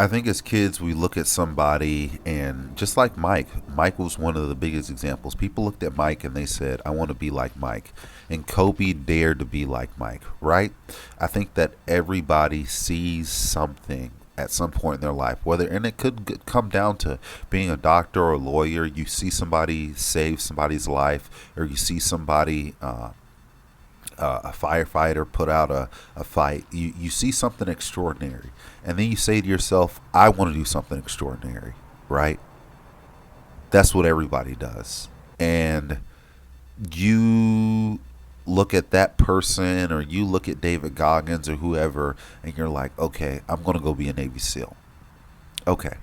I think as kids, we look at somebody, and just like Mike was one of the biggest examples. People looked at Mike and they said, I want to be like Mike. And Kobe dared to be like Mike, right? I think that everybody sees something at some point in their life, and it could come down to being a doctor or a lawyer. You see somebody save somebody's life, or you see somebody a firefighter put out a fight. You see something extraordinary, and then you say to yourself, I want to do something extraordinary, right? That's what everybody does. And you look at that person, or you look at David Goggins or whoever, and you're like, okay, I'm going to go be a Navy SEAL. Okay.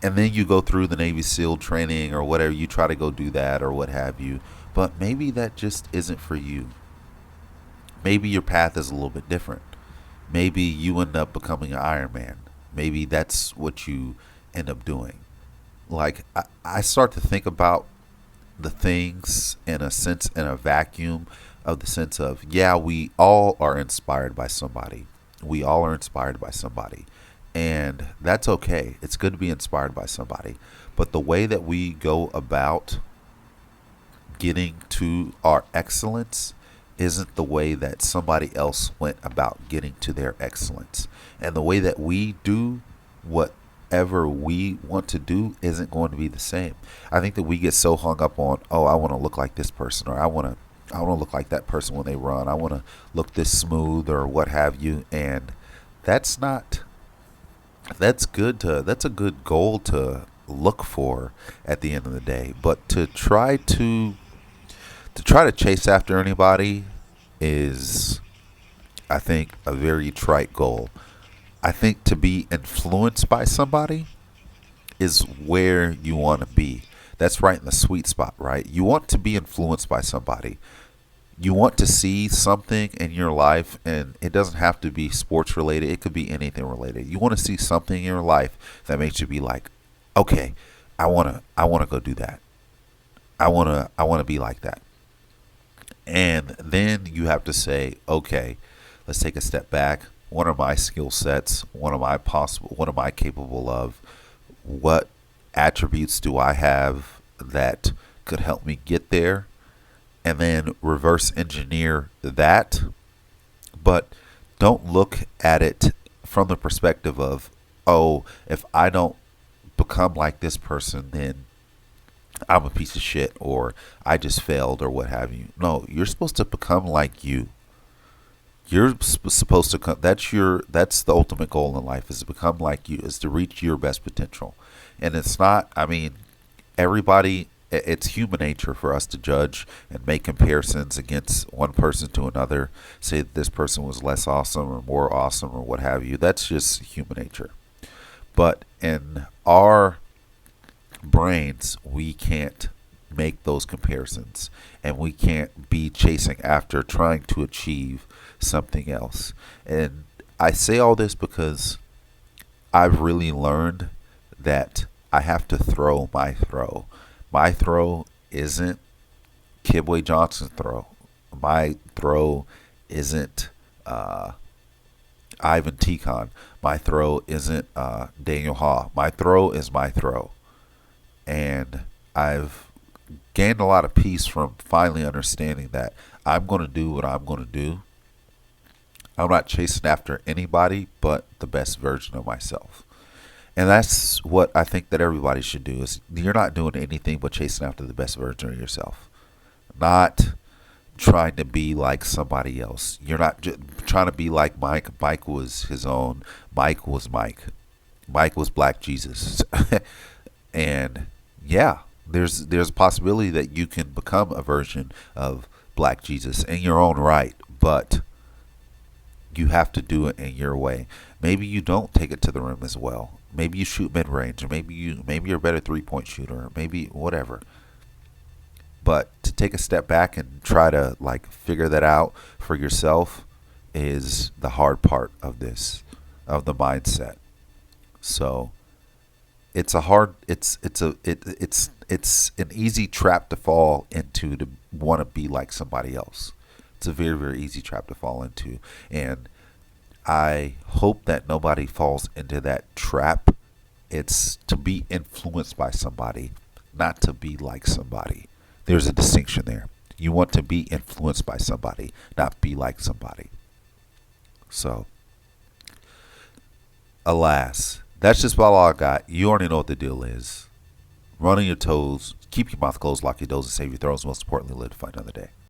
And then you go through the Navy SEAL training or whatever, you try to go do that or what have you. But maybe that just isn't for you. Maybe your path is a little bit different. Maybe you end up becoming an Iron Man. Maybe that's what you end up doing. Like, I start to think about the things in a sense, in a vacuum of the sense of, yeah, we all are inspired by somebody. We all are inspired by somebody. And that's okay. It's good to be inspired by somebody. But the way that we go about getting to our excellence isn't the way that somebody else went about getting to their excellence. And the way that we do whatever we want to do isn't going to be the same. I think that we get so hung up on, oh, I want to look like this person, or I want to look like that person when they run. I want to look this smooth or what have you. And that's not that's a good goal to look for at the end of the day. But to try to chase after anybody is, I think, a very trite goal. I think to be influenced by somebody is where you want to be. That's right in the sweet spot, right? You want to be influenced by somebody. You want to see something in your life, and it doesn't have to be sports related. It could be anything related. You want to see something in your life that makes you be like, okay, I want to go do that. I want to be like that. And then you have to say, okay, let's take a step back. What are my skill sets? What am I capable of? What attributes do I have that could help me get there? And then reverse engineer that. But don't look at it from the perspective of, oh, if I don't become like this person, then I'm a piece of shit, or I just failed, or what have you. No, you're supposed to become like you. Supposed to come. That's the ultimate goal in life, is to become like you, is to reach your best potential. And it's not. I mean, everybody. It's human nature for us to judge and make comparisons against one person to another. Say that this person was less awesome or more awesome or what have you. That's just human nature. But in our brains, we can't make those comparisons, and we can't be chasing after trying to achieve something else. And I say all this because I've really learned that I have to throw my throw. My throw isn't Kibwe Johnson's throw. My throw isn't Ivan Tikon. My throw isn't Daniel Haw. My throw is my throw. And I've gained a lot of peace from finally understanding that I'm going to do what I'm going to do. I'm not chasing after anybody but the best version of myself. And that's what I think that everybody should do, is you're not doing anything but chasing after the best version of yourself. Not trying to be like somebody else. You're not trying to be like Mike. Mike was his own. Mike was Mike. Mike was Black Jesus. And yeah, there's a possibility that you can become a version of Black Jesus in your own right, but you have to do it in your way. Maybe you don't take it to the rim as well. Maybe you shoot mid range, or maybe you're a better 3-point shooter, or maybe whatever. But to take a step back and try to like figure that out for yourself is the hard part of this, of the mindset. So it's an easy trap to fall into, to want to be like somebody else. It's a very, very easy trap to fall into. And I hope that nobody falls into that trap. It's to be influenced by somebody, not to be like somebody. There's a distinction there. You want to be influenced by somebody, not be like somebody. So, alas, that's just about all I got. You already know what the deal is. Run on your toes, keep your mouth closed, lock your doors, and save your throws. Most importantly, live to fight another day.